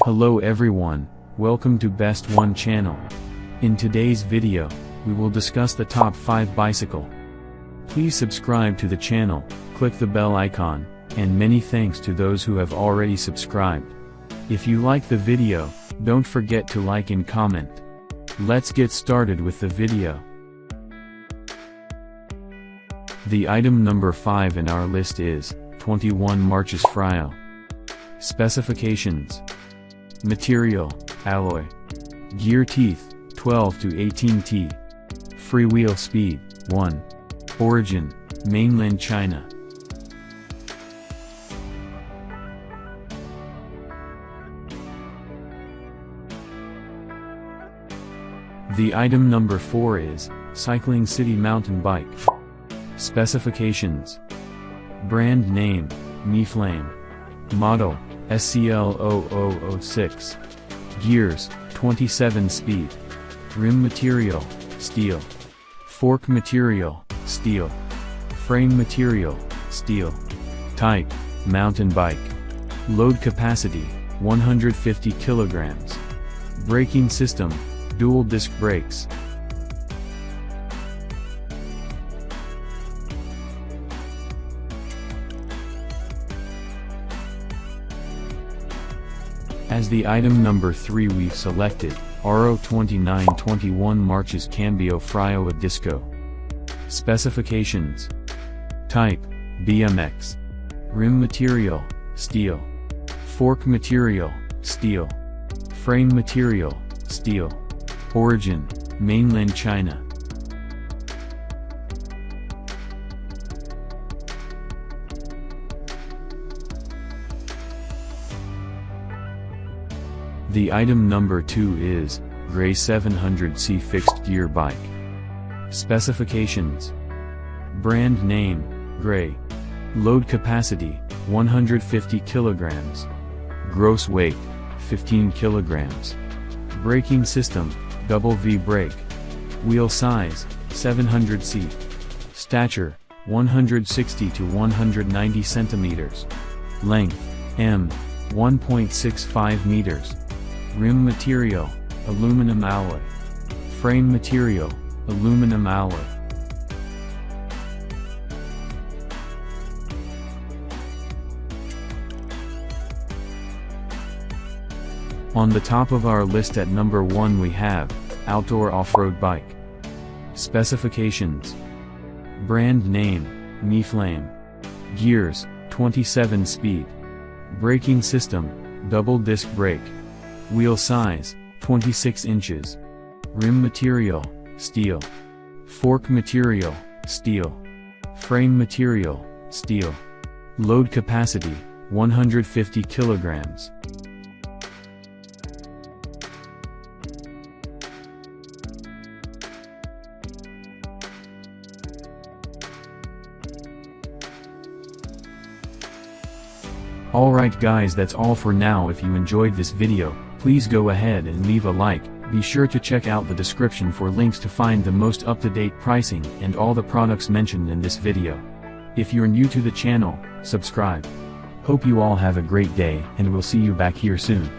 Hello everyone, welcome to Best One channel. In today's video, we will discuss the top 5 bicycle. Please subscribe to the channel, click the bell icon, and many thanks to those who have already subscribed. If you like the video, don't forget to like and comment. Let's get started with the video. The item number 5 in our list is 21 Marchas Freio. Specifications: material, alloy. Gear teeth, 12 to 18 T. Freewheel speed, 1. Origin, mainland China. The item number 4 is cycling city mountain bike. Specifications: brand name, Flame. Model, SCL0006. Gears, 27 speed. Rim material, steel. Fork material, steel. Frame material, steel. Type, mountain bike. Load capacity, 150 kilograms. Braking system, dual disc brakes. As the item number 3 we've selected, RO2921 Marchas Cambio Freio a Disco. Specifications: type, BMX. Rim material, steel. Fork material, steel. Frame material, steel. Origin, mainland China. The item number 2 is Gray 700C fixed gear bike. Specifications: brand name, Gray. Load capacity, 150 kilograms. Gross weight, 15 kilograms. Braking system, double V brake. Wheel size, 700C. Stature, 160 to 190 centimeters. Length, M, 1.65 meters. Rim material, aluminum alloy. Frame material, aluminum alloy. On the top of our list at number 1 we have outdoor off-road bike. Specifications: brand name, Flame. Gears, 27 speed. Braking system, double disc brake. Wheel size, 26 inches. Rim material, steel. Fork material, steel. Frame material, steel. Load capacity, 150 kilograms. Alright guys, that's all for now. If you enjoyed this video, please go ahead and leave a like. Be sure to check out the description for links to find the most up-to-date pricing and all the products mentioned in this video. If you're new to the channel, subscribe. Hope you all have a great day and we'll see you back here soon.